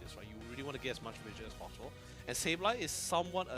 this, right? You really want to get as much vision as possible. And Sableye is somewhat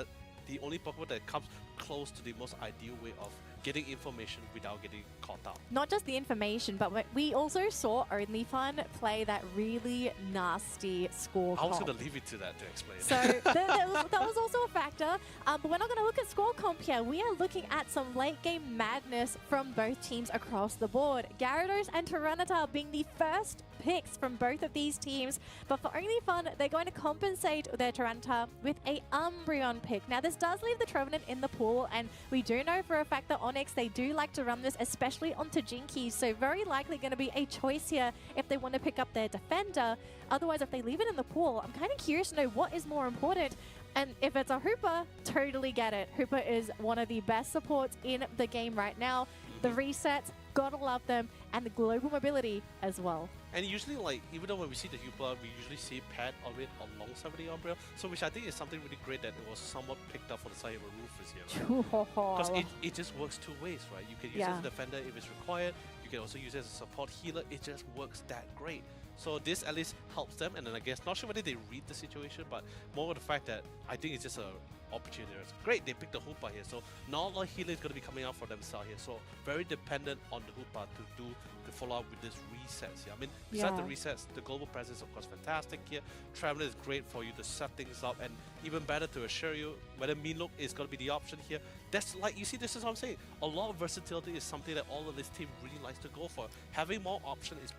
the only Pokemon that comes close to the most ideal way of getting information without getting caught out. Not just the information, but we also saw OnlyFun play that really nasty score I was comp. going to leave it to that to explain. So that was also a factor. But we're not going to look at score comp here. We are looking at some late game madness from both teams across the board. Gyarados and Tyranitar being the first picks from both of these teams. But for OnlyFun, they're going to compensate their Tyranitar with a Umbreon pick. Now, this does leave the Trevenant in the pool, and we do know for a fact that ONYX, they do like to run this, especially onto Jinkies. So very likely going to be a choice here if they want to pick up their defender. Otherwise, if they leave it in the pool, I'm kind of curious to know what is more important. And if it's a Hooper, totally get it. Hooper is one of the best supports in the game right now. The resets, gotta love them, and the global mobility as well. And usually, like, even though when we see the Hooper, we usually see paired of it alongside with the Umbreon. So which I think is something really great that it was somewhat picked up for the side of Rufus here, right? Because it just works two ways, right? You can use it as a defender if it's required. You can also use it as a support healer. It just works that great. So this at least helps them, and then I guess, not sure whether they read the situation, but more of the fact that I think it's just a opportunity. It's great, they picked the Hoopa here, so not a lot of healing is going to be coming out for themselves here, so very dependent on the Hoopa to follow up with this resets here. I mean, besides the resets, the global presence of course fantastic here. Traveler is great for you to set things up, and even better to assure you whether Minlook is going to be the option here. That's like, you see, this is what I'm saying. A lot of versatility is something that all of this team really likes to go for. Having more options is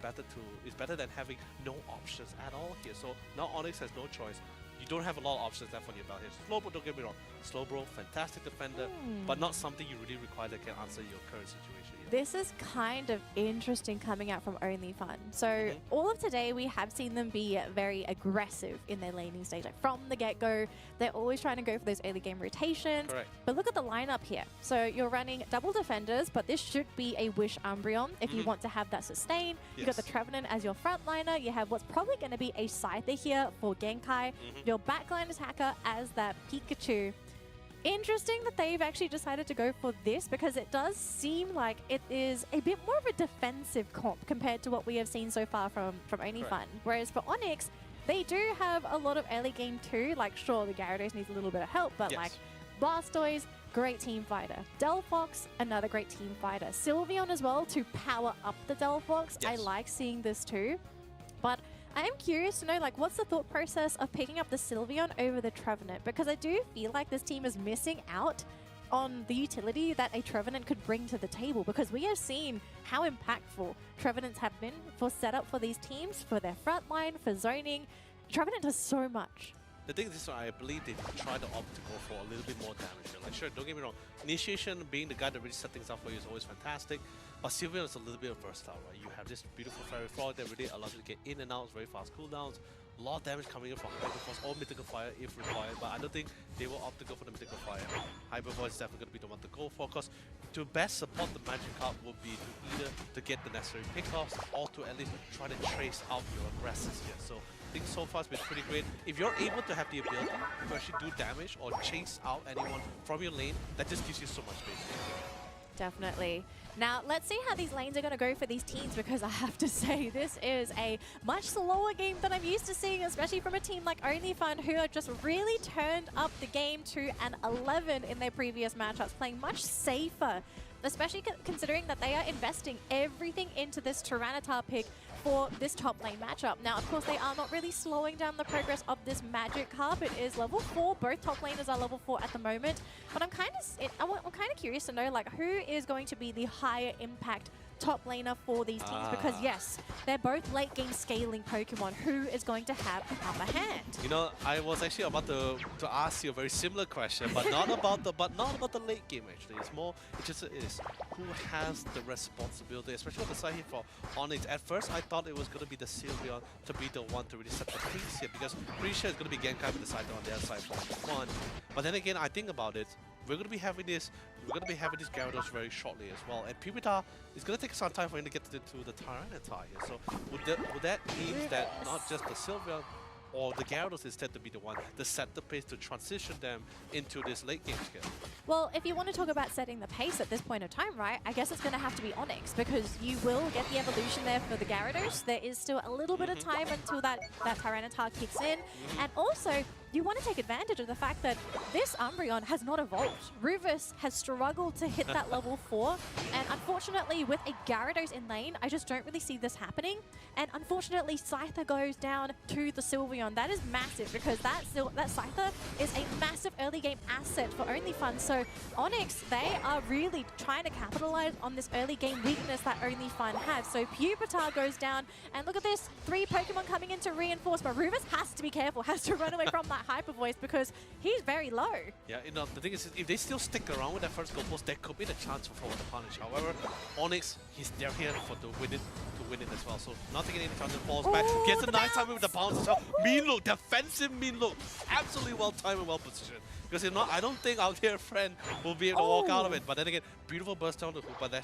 better than having no options at all here. So now ONYX has no choice. You don't have a lot of options left on your belt here. Slowbro, don't get me wrong. Slowbro, fantastic defender, but not something you really require that can answer your current situation here. This is kind of interesting coming out from OnlyFun. So all of today, we have seen them be very aggressive in their laning stage. Like from the get-go, they're always trying to go for those early game rotations. Correct. But look at the lineup here. So you're running double defenders, but this should be a Wish Umbreon if you want to have that sustain. You've got the Trevenant as your frontliner. You have what's probably going to be a Scyther here for Genkai. Your backline attacker as that Pikachu. Interesting that they've actually decided to go for this, because it does seem like it is a bit more of a defensive comp compared to what we have seen so far from OnlyFun. Whereas for ONYX, they do have a lot of early game too. Like, sure, the Gyarados needs a little bit of help, but like Blastoise, great team fighter. Delphox, another great team fighter. Sylveon as well to power up the Delphox. I like seeing this too. But I am curious to know, like, what's the thought process of picking up the Sylveon over the Trevenant? Because I do feel like this team is missing out on the utility that a Trevenant could bring to the table, because we have seen how impactful Trevenants have been for setup for these teams, for their front line, for zoning. Trevenant does so much. The thing is, I believe they try to opt to go for a little bit more damage. Like, sure, don't get me wrong, Initiation, being the guy that really set things up for you, is always fantastic. But Sylveon is a little bit versatile, right? You have this beautiful Fairy Frog that really allows you to get in and out, very fast cooldowns. A lot of damage coming in from Hyperforce or Mythical Fire if required, but I don't think they will opt to go for the Mythical Fire. Hyperforce is definitely going to be the one to go for, because to best support the Magic Card would be to either to get the necessary pickoffs or to at least try to trace out your aggressors here. So I think so far it's been pretty great. If you're able to have the ability to actually do damage or chase out anyone from your lane, that just gives you so much space. Definitely. Now, let's see how these lanes are going to go for these teams, because I have to say, this is a much slower game than I'm used to seeing, especially from a team like OnlyFun, who have just really turned up the game to an 11 in their previous matchups, playing much safer, especially considering that they are investing everything into this Tyranitar pick for this top lane matchup. Now, of course, they are not really slowing down the progress of this Magic Carpet. It is level 4. Both top laners are level 4 at the moment. But I'm kind of curious to know, like, who is going to be the higher impact top laner for these teams, because yes, they're both late game scaling Pokemon. Who is going to have the upper hand? You know, I was actually about to ask you a very similar question, but not about the late game actually. It's more, it is who has the responsibility, especially on the side here for ONYX. At first, I thought it was going to be the Sylveon to be the one to really set the pace here, because pretty sure it's going to be Genkai with the side on the other side for ONYX. But then again, I think about it. We're going to be having this Gyarados very shortly as well, and Pupitar is going to take some time for him to get to the Tyranitar here. So would that mean that not just the Sylveon or the Gyarados instead to be the one to set the pace to transition them into this late game skill? Well, if you want to talk about setting the pace at this point of time, right, I guess it's going to have to be ONYX, because you will get the evolution there for the Gyarados. There is still a little bit of time until that Tyranitar kicks in. And also, you want to take advantage of the fact that this Umbreon has not evolved. Rufus has struggled to hit that level 4, and unfortunately with a Gyarados in lane, I just don't really see this happening. And unfortunately, Scyther goes down to the Sylveon. That is massive, because that Scyther is a massive early game asset for OnlyFun. So ONYX, they are really trying to capitalize on this early game weakness that OnlyFun has. So Pupitar goes down, and look at this, 3 Pokemon coming in to reinforce, but Rufus has to be careful, has to run away from that Hyper Voice because he's very low. Yeah, you know, the thing is, if they still stick around with that first goal post, there could be the chance for forward to punish. However, ONYX, they're here to win it as well. So not taking any chance and falls back. Gets a nice time with the bounce as well. Mean look, defensive mean look. Absolutely well timed and well positioned. Because if not, I don't think our dear friend will be able to walk out of it. But then again, beautiful burst down the hoop, but that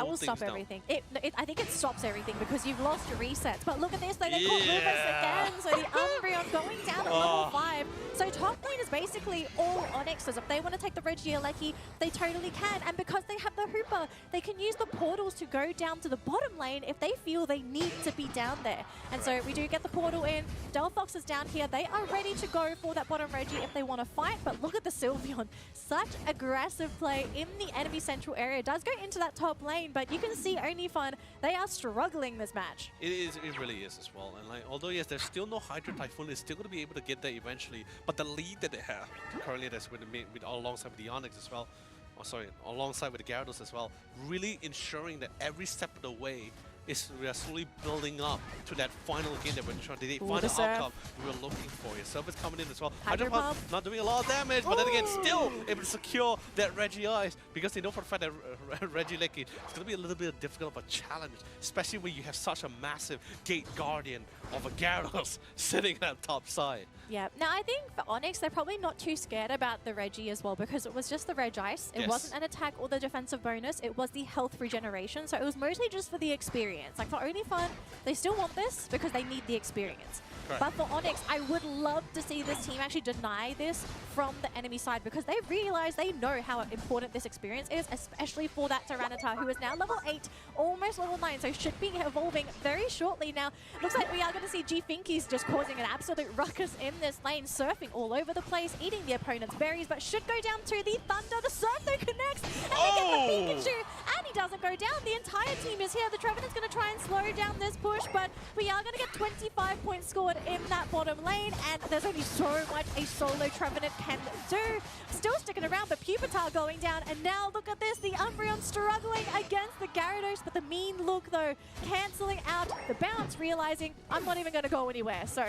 will stop everything. I think it stops everything because you've lost your resets. But look at this, they caught Rufus again. So the Umbreon going down at level 5. So top lane is basically all ONYX's. If they want to take the Regieleki, they totally can. And because they have the Hooper, they can use the portals to go down to the bottom lane if they feel they need to be down there. And so we do get the portal in. Delphox is down here. They are ready to go for that bottom Regi if they want to fight. But look at the Sylveon. Such aggressive play in the enemy central area. Does go into that top lane, but you can see OnlyFun, they are struggling this match. It really is as well. And like, although yes, there's still no Hydro Typhoon, they're still going to be able to get there eventually. But the lead that they have currently, that's with alongside with the ONYX as well. Oh, sorry, alongside with the Gyarados as well, really ensuring that every step of the way we are slowly building up to that final game that we're trying to the final outcome we were looking for. Your service coming in as well. Hydro Pump not doing a lot of damage, but then again, still able to secure that Regieleki because they know for the fact that Regieleki is going to be a little bit difficult of a challenge, especially when you have such a massive Gate Guardian of a Gyarados sitting at the top side. Yeah. Now, I think for ONYX, they're probably not too scared about the Regi as well because it was just the Reg Ice. It wasn't an attack or the defensive bonus. It was the health regeneration. So it was mostly just for the experience. Like for OnlyFun, they still want this because they need the experience. Correct. But for ONYX, I would love to see this team actually deny this from the enemy side because they realize they know how important this experience is, especially for that Tyranitar who is now level 8, almost level 9, so should be evolving very shortly. Now, looks like we are going to see G-Finky's just causing an absolute ruckus in this lane, surfing all over the place, eating the opponent's berries, but should go down to the Thunder. The Surf though connects, and they get the Pikachu, and he doesn't go down. The entire team is here. The Trevenant's going to try and slow down this push, but we are going to get 25 points scored in that bottom lane, and there's only so much a solo Trevenant can do. Still sticking around, but Pupitar going down, and now look at this, the Umbreon struggling against the Gyarados, but the mean look though, cancelling out the bounce, realizing I'm not even going to go anywhere, so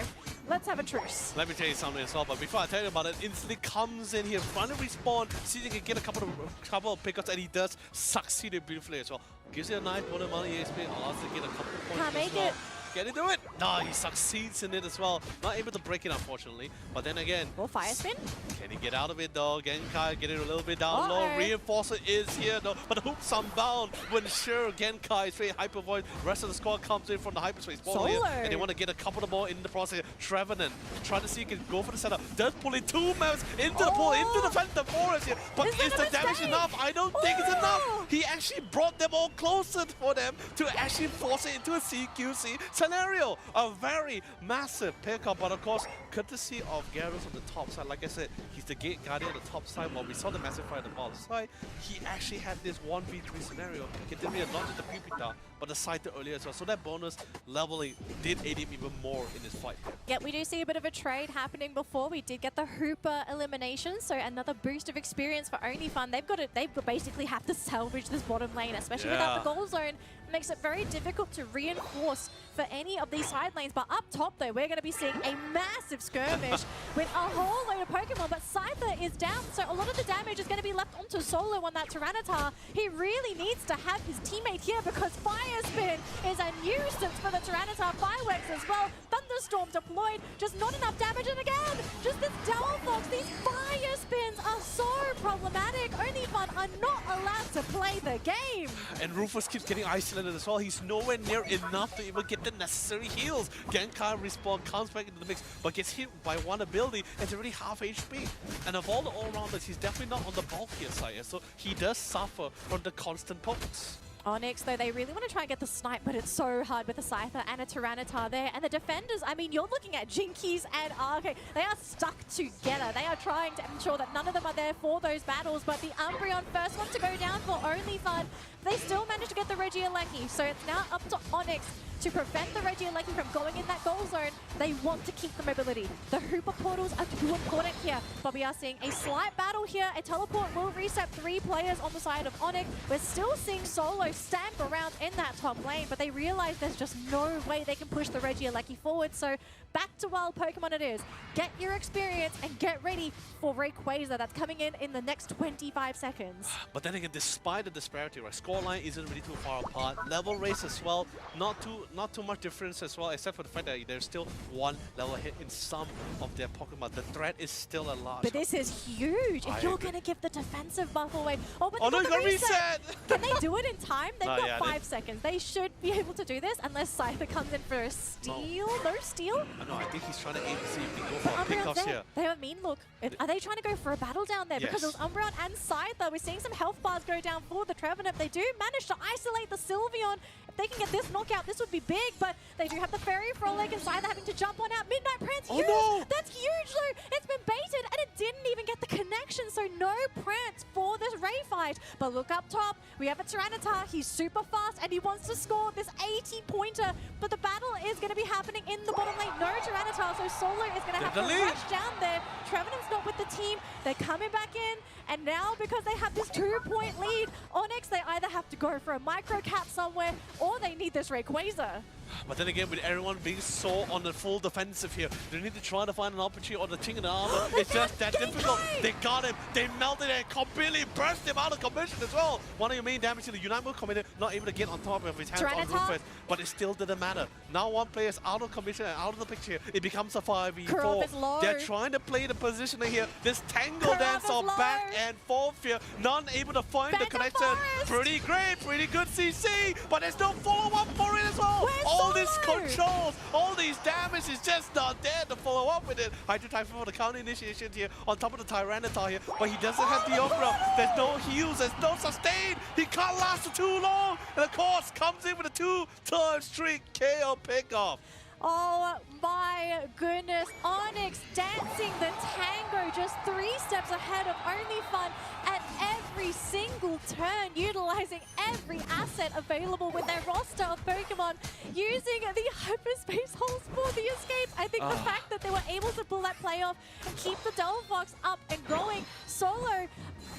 let's have a truce. Let me tell you something as well, but before I tell you about it, instantly comes in here, trying to respawn, see if he can get a couple of pickups, and he does succeed beautifully as well. Gives you a nice bonus amount of EXP, allows to get a couple of points. Can't make it. Can he do it? No, he succeeds in it as well. Not able to break it, unfortunately. But then again... Well, Fire Spin. Can he get out of it, though? Genkai getting a little bit down low. Reinforcer is here, though. But the hoop's unbound when sure Genkai is very Hyper Void. Rest of the squad comes in from the Hyperspace. Here, and they want to get a couple of more in the process. Trevenant trying to see if he can go for the setup. Does pull in 2 mounts into the pool, into the Phantom Forest here. But is the damage enough? I don't think it's enough. He actually brought them all closer for them to actually force it into a CQC scenario. A very massive pickup, but of course, courtesy of Gyarados on the top side. Like I said, he's the Gate Guardian on the top side. While we saw the massive fight on the bottom side, he actually had this 1v3 scenario. Continuing not just the Pupitar, but the Scyther earlier as well. So that bonus leveling did aid him even more in this fight. Yeah, we do see a bit of a trade happening before. We did get the Hooper elimination, so another boost of experience for OnlyFun. They basically have to salvage this bottom lane, especially without the goal zone. It makes it very difficult to reinforce for any of these side lanes. But up top, though, we're going to be seeing a massive skirmish with a whole load of Pokemon. But Scyther is down, so a lot of the damage is going to be left onto Solo on that Tyranitar. He really needs to have his teammate here because Fire Spin is a nuisance for the Tyranitar. Fireworks as well. Thunder Thunderstorm deployed, just not enough damage, and again, just this Delphox, these fire spins are so problematic. OnlyFun are not allowed to play the game. And Rufus keeps getting isolated as well. He's nowhere near enough to even get the necessary heals. Genkai respawn, comes back into the mix, but gets hit by one ability and it's already half HP. And of all the all-rounders, he's definitely not on the bulkier side, so he does suffer from the constant pokes. ONYX, though, they really want to try and get the snipe, but it's so hard with a Scyther and a Tyranitar there. And the defenders, I mean, you're looking at Jinkies and RK. They are stuck together. They are trying to ensure that none of them are there for those battles. But the Umbreon, first one to go down for OnlyFun, they still managed to get the Regieleki. So it's now up to ONYX to prevent the Regieleki from going in that goal zone. They want to keep the mobility. The Hooper portals are too important here, but we are seeing a slight battle here. A teleport will reset 3 players on the side of ONYX. We're still seeing Solo stamp around in that top lane, but they realize there's just no way they can push the Regieleki forward. So back to wild Pokemon it is. Get your experience and get ready for Rayquaza. That's coming in the next 25 seconds. But then again, despite the disparity, right, scoreline isn't really too far apart. Level race as well, not too much difference as well, except for the fact that there's still 1 level hit in some of their Pokemon. The threat is still a large. But this is huge. If you're going to give the defensive buff away. Oh, but no, you got reset! Can they do it in time? They've got 5 seconds. They should be able to do this unless Scyther comes in for a steal. No steal? No, I think he's trying to aim to see if he can go for a pickoffs here. They have a mean look. Are they trying to go for a battle down there? Because it was Umbreon and Scyther. We're seeing some health bars go down for the Trevenant. They do manage to isolate the Sylveon. If they can get this knockout, this would be big, but they do have the Fairy Frolic and Scyther having to jump on out. Midnight Prance, huge! No. That's huge though! It's been baited and it didn't even get the connection, so no Prance for this Ray fight. But look up top, we have a Tyranitar. He's super fast and he wants to score this 80-pointer, but the battle is going to be happening in the bottom lane. No Tyranitar, so Solo is going to have to rush down there. Trevenant's not with the team. They're coming back in, and now because they have this 2-point lead, ONYX, they either have to go for a micro cap somewhere or they need this Rayquaza. But then again, with everyone being so on the full defensive here, they need to try to find an opportunity on the Ting and the armor. It's just that difficult. They got him. They melted it, completely burst him out of commission as well. One of your main damage to the Unite move committed, not able to get on top of his hands on Rufus, but it still didn't matter. Now one player is out of commission and out of the picture. It becomes a 5v4. They're trying to play the positioning here. This tangle dance on back and forth here. None able to find the connection. Pretty great, pretty good CC, but there's no follow-up for it as well. All these controls, all these damage is just not there to follow up with it. Hydro Typhoon for the counter initiation here on top of the Tyranitar here, but he doesn't have the Umbra. There's no heals, there's no sustain. He can't last for too long. And of course, comes in with a 2-turn streak KO pickoff. Oh my goodness, ONYX dancing the tango, just 3 steps ahead of OnlyFun at every single turn, utilizing every asset available with their roster of Pokemon, using the hyperspace holes for the escape. I think the fact that they were able to pull that play off and keep the Delphox up and going. Solo,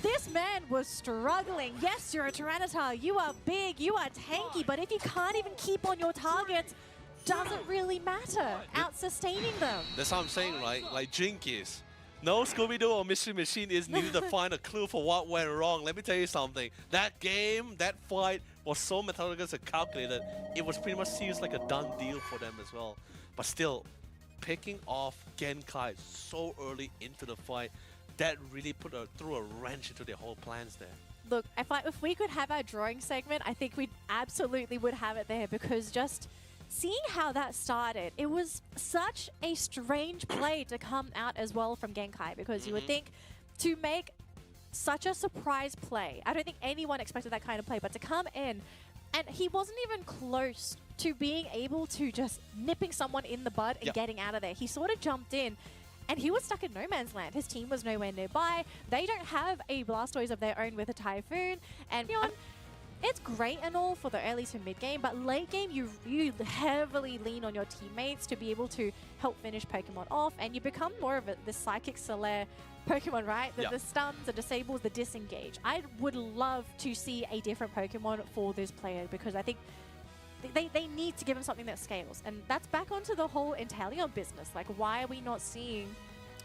this man was struggling. Yes, you're a Tyranitar, you are big, you are tanky, but if you can't even keep on your targets, doesn't really matter, out-sustaining them. That's what I'm saying, right? Like Jinkies. No Scooby-Doo or Mystery Machine is needed to find a clue for what went wrong. Let me tell you something. That game, that fight was so methodical and calculated, it was pretty much seems like a done deal for them as well. But still, picking off Genkai so early into the fight, that really threw a wrench into their whole plans there. Look, if we could have our drawing segment, I think we absolutely would have it there, because just seeing how that started, it was such a strange play to come out as well from Genkai, because you would think to make such a surprise play, I don't think anyone expected that kind of play, but to come in, and he wasn't even close to being able to just nipping someone in the bud and getting out of there. He sort of jumped in, and he was stuck in no man's land. His team was nowhere nearby. They don't have a Blastoise of their own with a Typhoon, and it's great and all for the early to mid game, but late game you heavily lean on your teammates to be able to help finish Pokemon off, and you become more of the Psychic Solaire Pokemon, right? The stuns, the disables, the disengage. I would love to see a different Pokemon for this player, because I think they need to give him something that scales. And that's back onto the whole Inteleon business. Like, why are we not seeing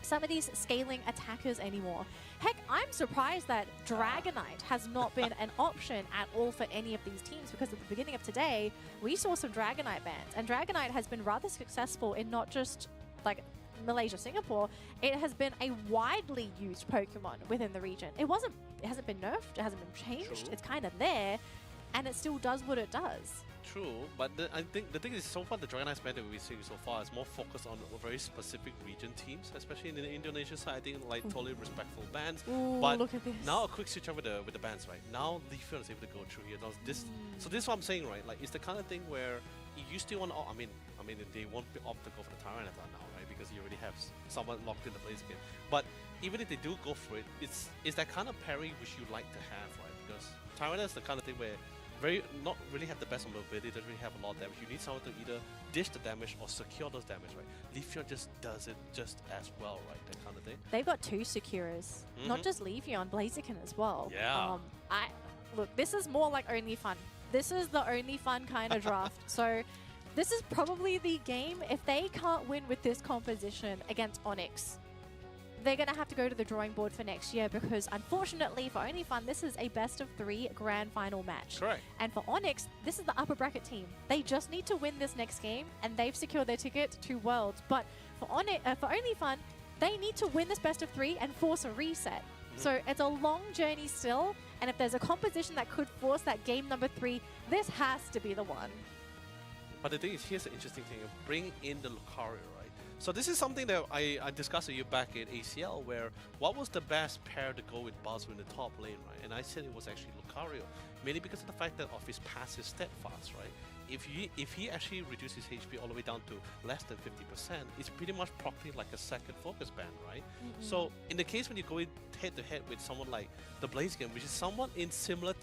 some of these scaling attackers anymore. Heck, I'm surprised that Dragonite has not been an option at all for any of these teams, because at the beginning of today, we saw some Dragonite bans, and Dragonite has been rather successful in not just like Malaysia, Singapore. It has been a widely used Pokemon within the region. It hasn't been nerfed, it hasn't been changed. True. It's kind of there, and it still does what it does. True, but I think the thing is, so far the Dragonite ban that we've seen so far is more focused on very specific region teams, especially in the Indonesia side. I think like totally respectful bans. Ooh, but look at this. now a quick switch over with the bans, right? Now Leafeon is able to go through here. Now so this is what I'm saying, right? Like it's the kind of thing where you still want to. I mean, they won't opt to go for the Tyranitar now, right? Because you already have someone locked in the place game. But even if they do go for it, it's that kind of parry which you like to have, right? Because Tyranitar is the kind of thing where not really have the best mobility, doesn't really have a lot of damage. You need someone to either dish the damage or secure those damage, right? Leafeon just does it just as well, right? That kind of thing. They've got 2 securers, not just Leafeon, Blaziken as well. Yeah. Look, this is more like OnlyFun. This is the OnlyFun kind of draft. So this is probably the game, if they can't win with this composition against ONYX, they're going to have to go to the drawing board for next year, because unfortunately for OnlyFun, this is a best of 3 grand final match. Correct. And for ONYX, this is the upper bracket team. They just need to win this next game, and they've secured their ticket to Worlds. But for OnlyFun, they need to win this best of 3 and force a reset. So it's a long journey still, and if there's a composition that could force that game number 3, this has to be the one. But the thing is, here's the interesting thing: bring in the Lucario, right? So this is something that I discussed with you back in ACL, where what was the best pair to go with Buzz in the top lane, right? And I said it was actually Lucario, mainly because of the fact that of his passive steadfast, right? If he actually reduces his HP all the way down to less than 50%, it's pretty much properly like a second focus band, right? So in the case when you go in head to head with someone like the Blaziken, which is someone in similar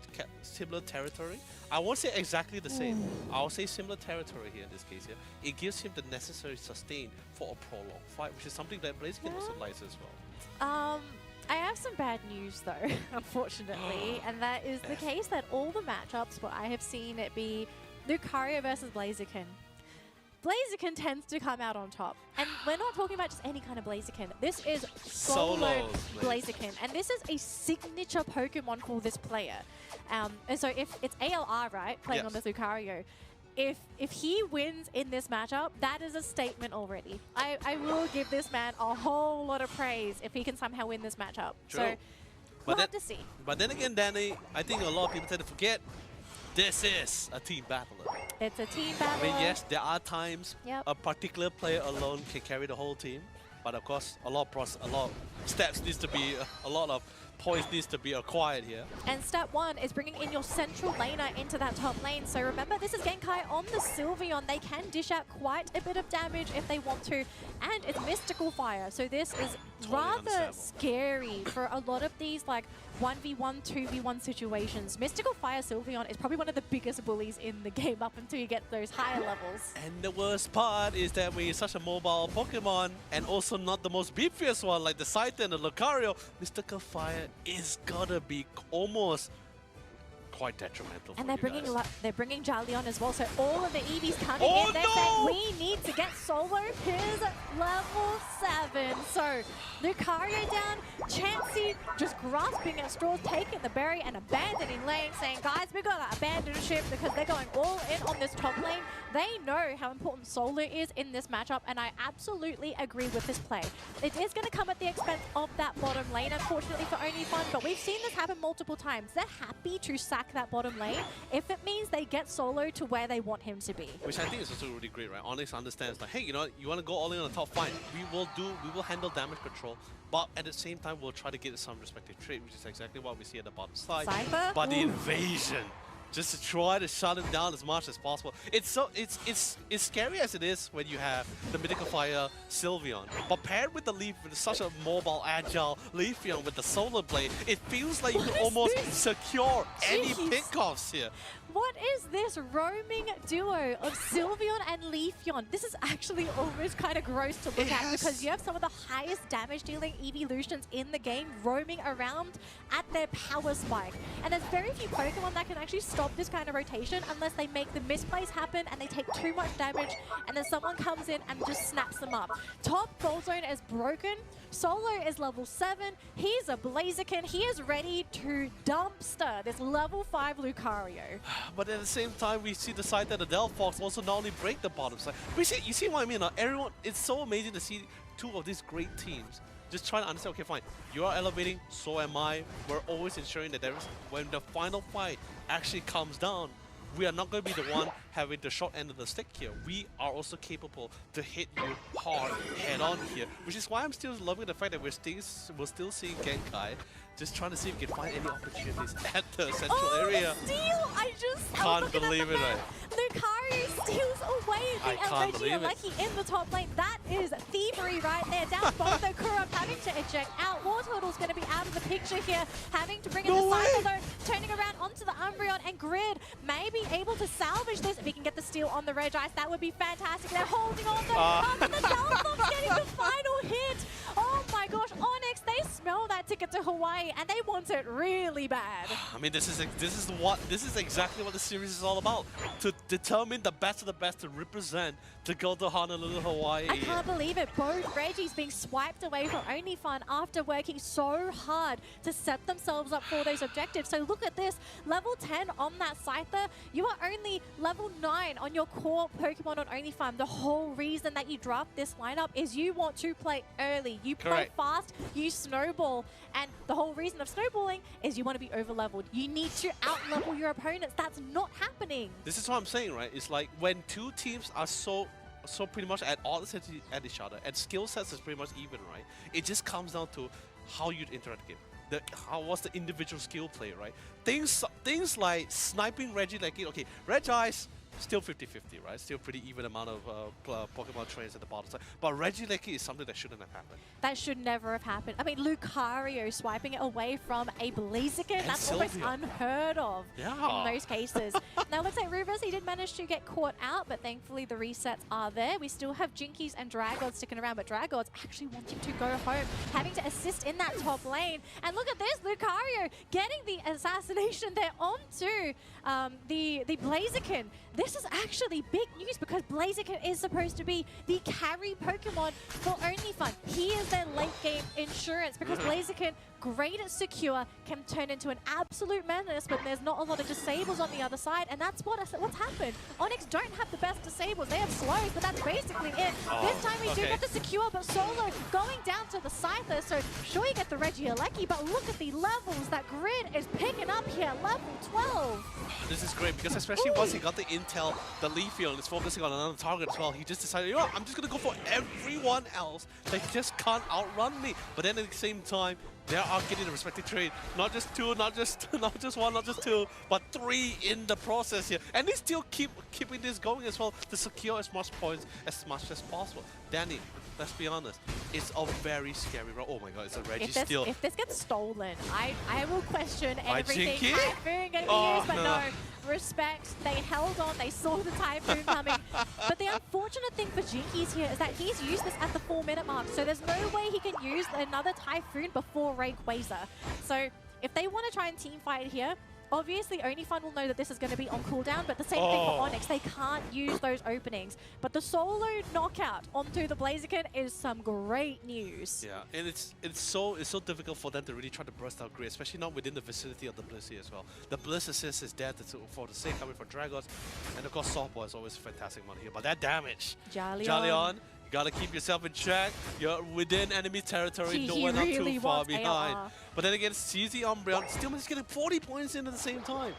territory, I won't say exactly the same. I'll say similar territory here in this case here. It gives him the necessary sustain for a prolonged fight, which is something that Blaziken also likes as well. I have some bad news though, unfortunately, and that is the case that all the matchups where I have seen it be Lucario versus Blaziken. Blaziken tends to come out on top. And we're not talking about just any kind of Blaziken. This is solo Blaziken. And this is a signature Pokemon for this player. And so if it's ALR, right, playing on this Lucario, if he wins in this matchup, that is a statement already. I will give this man a whole lot of praise if he can somehow win this matchup. True. So we'll have to see. But then again, Danny, I think a lot of people tend to forget this is a team battle. It's a team battle. I mean, yes, there are times a particular player alone can carry the whole team, but of course, a lot of steps needs to be, a lot of points needs to be acquired here. And step 1 is bringing in your central laner into that top lane. So remember, this is Genkai on the Sylveon. They can dish out quite a bit of damage if they want to, and it's Mystical Fire. So this is rather scary for a lot of these like 1v1, 2v1 situations. Mystical Fire Sylveon is probably one of the biggest bullies in the game up until you get those higher levels. And the worst part is that when you're such a mobile Pokemon, and also not the most beefiest one like the Scyther and the Lucario, Mystical Fire is gotta be almost quite detrimental. And they're bringing Jalion as well, so all of the EVs coming in. They're saying we need to get Solo his level 7. So Lucario down, Chansey just grasping at straws, taking the berry and abandoning lane, saying guys, we gotta abandon ship because they're going all in on this top lane. They know how important Solo is in this matchup, and I absolutely agree with this play. It is going to come at the expense of that bottom lane, unfortunately for OnlyFun, but we've seen this happen multiple times. They're happy to sack that bottom lane if it means they get Solo to where they want him to be. Which I think is also really great, right? ONYX understands like, hey, you know, you want to go all in on the top, fine. We will handle damage control, but at the same time, we'll try to get some respective trade, which is exactly what we see at the bottom side. Cypher? But the invasion, just to try to shut him down as much as possible. It's scary as it is when you have the Mythical Fire Sylveon, but paired with the Leaf with such a mobile, agile Leafeon with the Solar Blade, it feels like you can almost secure any pickoffs here. What is this roaming duo of Sylveon and Leafeon? This is actually almost kind of gross to look at because you have some of the highest damage dealing evolutions in the game roaming around at their power spike. And there's very few Pokemon that can actually stop stop this kind of rotation unless they make the misplays happen and they take too much damage and then someone comes in and just snaps them up. Top gold zone is broken. Solo is level 7. He's a Blaziken. He is ready to dumpster this level 5 Lucario. But at the same time, we see the side that the Delphox also not only break the bottom side. We see, you see what I mean? Everyone, it's so amazing to see two of these great teams just trying to understand, okay, fine, you are elevating, so am I. We're always ensuring that when the final fight actually comes down, we are not going to be the one having the short end of the stick here. We are also capable to hit you hard head on here, which is why I'm still loving the fact that we're still seeing Genkai just trying to see if we can find any opportunities at the central area. The steal! I just can't believe it, right? Lucario steals away the LCQ Lucky in the top lane. That is thievery right there. Down both the Kurup having to eject out. War Turtle's going to be out of the picture here, having to bring in the Cypher though, turning around onto the Umbreon, and Grid may be able to salvage this if he can get the steal on the Regice. That would be fantastic. They're holding on though. The Delphox getting the final hit. Oh my gosh, ONYX, they smell that ticket to Hawaii and they want it really bad. I mean, this is exactly what the series is all about. To determine the best of the best to represent to go to Honolulu, Hawaii. I can't believe it. Both Reggies being swiped away from OnlyFun after working so hard to set themselves up for those objectives. So look at this. Level 10 on that Scyther. You are only level 9 on your core Pokemon on OnlyFun. The whole reason that you draft this lineup is you want to play early. You play fast, you snowball. And the whole reason of snowballing is you want to be over-leveled. You need to out-level your opponents. That's not happening. This is what I'm saying, right? It's like when two teams are so pretty much at odds at each other, and skill sets is pretty much even, right? It just comes down to how you interact the game. What's the individual skill play, right? Things like sniping Reggie, like, okay, Regice, still 50-50, right? Still pretty even amount of Pokemon trains at the bottom side. But Regieleki is something that shouldn't have happened. That should never have happened. I mean, Lucario swiping it away from a Blaziken, that's almost unheard of in those cases. Now, it looks like Rufus, he did manage to get caught out, but thankfully the resets are there. We still have Jinkies and Dragons sticking around, but Dragons actually wanting to go home, having to assist in that top lane. And look at this, Lucario getting the assassination there onto the Blaziken. This is actually big news because Blaziken is supposed to be the carry Pokemon for OnlyFun. He is their late game insurance because Blaziken, great at secure, can turn into an absolute menace, but there's not a lot of disables on the other side, and that's what's happened. ONYX don't have the best disables. They have slows, but that's basically it. This time we do get the secure, but Solo going down to the Scyther, so sure you get the Regieleki, but look at the levels that Grid is picking up here, level 12. This is great because especially once he got the intel, the Leafeon is focusing on another target as well. He just decided, you know what, I'm just going to go for everyone else. They just can't outrun me. But then at the same time, they are getting the respective trade. Not just two, not just one, not just two, but 3 in the process here. And they still keeping this going as well to secure as much points as much as possible. Danny, let's be honest, it's a very scary role. Oh my god, it's a Reggie steal. If this gets stolen, I will question everything. Jinky? Typhoon going to be used, but no. Respect, they held on, they saw the Typhoon coming. But the unfortunate thing for Jinkies here is that he's used this at the 4-minute mark, so there's no way he can use another Typhoon before Rayquaza. So if they want to try and team fight here, obviously OnlyFun will know that this is going to be on cooldown, but the same thing for ONYX, they can't use those openings. But the solo knockout onto the Blaziken is some great news. Yeah, and it's so difficult for them to really try to burst out Grid, especially not within the vicinity of the Blissey as well. The Bliss assist is there for the sake coming for Dragons, and of course Softball is always fantastic money here. But that damage, Jalion, you gotta keep yourself in check. You're within enemy territory, nowhere not too far behind. But then again, CZ Umbreon still managed to get 40 points in at the same time.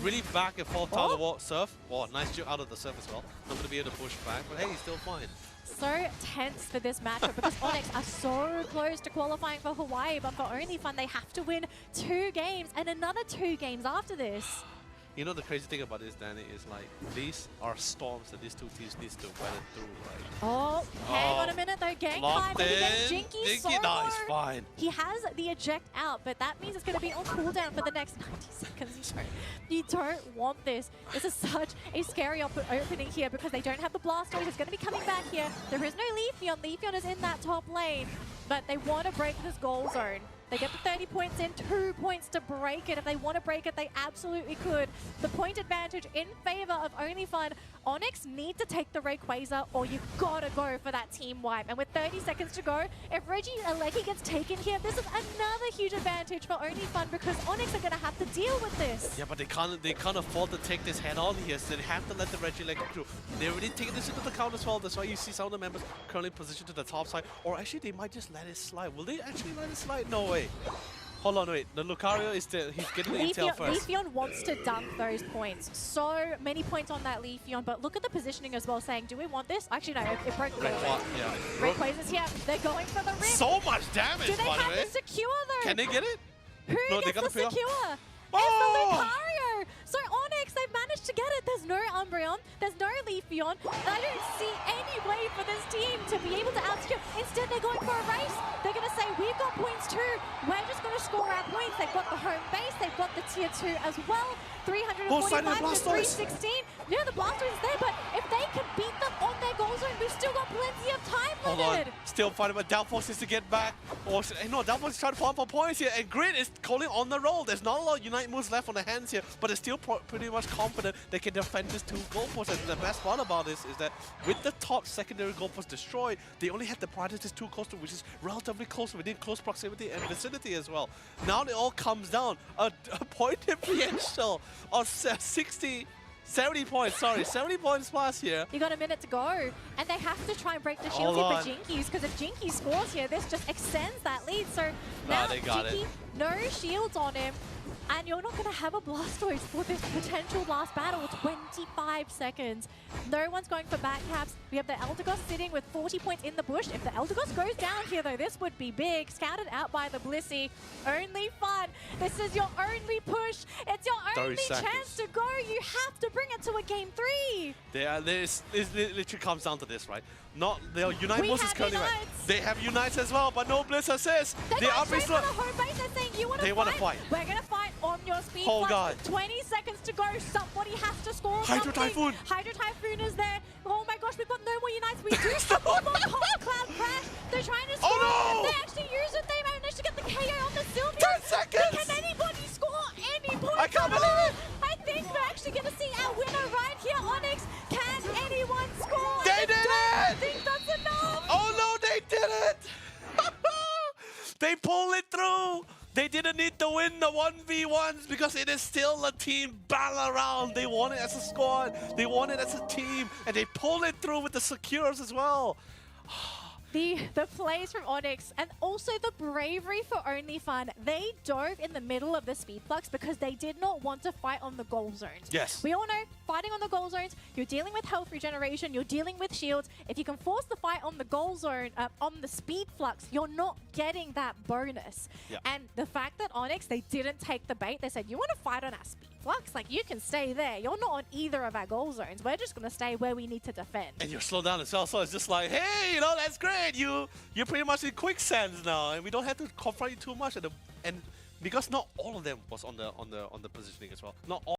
Really back and forth down the wall. Surf. Wow, nice jump out of the surf as well. Not going to be able to push back, but hey, he's still fine. So tense for this matchup because ONYX are so close to qualifying for Hawaii, but for OnlyFun, they have to win 2 games and another 2 games after this. You know, the crazy thing about this, Danny, is like these are storms that these two teams need to weather through, right? Oh, hang on a minute though. Genkai, maybe get Jinky solo. No, he's fine. He has the eject out, but that means it's going to be on cooldown for the next 90 seconds. You don't want this. This is such a scary opening here because they don't have the Blastoise. It's going to be coming back here. There is no Leafeon. Leafeon is in that top lane, but they want to break this goal zone. They get the 30 points in, 2 points to break it. If they want to break it, they absolutely could. The point advantage in favor of OnlyFun. ONYX need to take the Rayquaza, or you gotta go for that team wipe. And with 30 seconds to go, if Reggie Alecki gets taken here, this is another huge advantage for OnlyFun because ONYX are gonna have to deal with this. Yeah, but they can't afford to take this head on here, so they have to let the Reggie Leg through. They already taken this into account as well. That's why you see some of the members currently positioned to the top side. Or actually, they might just let it slide. Will they actually let it slide? No way. Hold on, wait. The Lucario is still, he's getting the intel first. Leafeon wants to dump those points. So many points on that Leafeon, but look at the positioning as well, saying, do we want this? Actually, no, it broke the wall. Yeah. Rayquaza's here. They're going for the rip. So much damage, do they by the have way. the secure, though? Can they get it? Who gets the secure? Oh! It's the Lucario! So ONYX, they've managed to get it. There's no Umbreon, there's no Leafeon, and I don't see any way for this team to be able to outsecure. Instead, they're going for a race. They're going to say, we've got points too. We're just going to score our points. They've got the home base, they've got the tier 2 as well. 345 to 316. Yeah, the Blastoise is there, but if they can beat them on their goal zone, we've still got plenty of time limited. Still fighting, but Downforce needs to get back. Or no, Downforce is trying to farm for points here, and Grid is calling on the roll. There's not a lot of Unite moves left on the hands here, but they're still pretty much confident they can defend this 2 goal posts. And the best part about this is that with the top secondary goal post destroyed, they only have the Predators 2 coastal, which is relatively close within close proximity and vicinity as well. Now it all comes down a point differential of 70 points, sorry, 70 points plus here. You got a minute to go, and they have to try and break the shield here for Jinkies, because if Jinky scores here, this just extends that lead. So now they got Jinky, it. no shields on him, and you're not going to have a Blastoise for this potential last battle. 25 seconds. No one's going for back caps. We have the Eldegoss sitting with 40 points in the bush. If the Eldegoss goes down here, though, this would be big. Scouted out by the Blissey. OnlyFun. This is your only push. It's your only chance to go. You have to bring it to a game 3. This literally comes down to this, right? Not the Unite We moves is have currently right. Unites. They have Unites as well, but no Bliss assist. They got straight for the home base. They're saying, you want to fight? They want to fight. We're going to fight on your speed. Oh, God. 20 seconds to go. Somebody has to score Hydro something. Typhoon. Hydro Typhoon is there. Oh my gosh, we've got no more Unites. We do have one more Cold Cloud Crash. They're trying to score. Oh, no. They actually use it. They managed to get the KO on the Sylvia. 10 seconds. Can anybody score any points? I can't believe it. I think we're actually going to see our winner right here, ONYX. Can anyone score? They did I it. think that's enough. Oh no, they didn't! They pulled it through! They didn't need to win the 1v1s because it is still a team battle around. They won it as a squad, they won it as a team, and they pulled it through with the secures as well. The plays from ONYX and also the bravery for OnlyFun. They dove in the middle of the speed flux because they did not want to fight on the goal zones. Yes. We all know fighting on the goal zones, you're dealing with health regeneration, you're dealing with shields. If you can force the fight on the goal zone, on the speed flux, you're not getting that bonus. Yeah. And the fact that ONYX, they didn't take the bait. They said, you want to fight on our speed flux? Like, you can stay there. You're not on either of our goal zones. We're just going to stay where we need to defend. And you're slowed down as well, so it's just like, hey, you know, that's great. You're pretty much in quicksands now, and we don't have to confront you too much. And because not all of them was on the positioning as well. Not all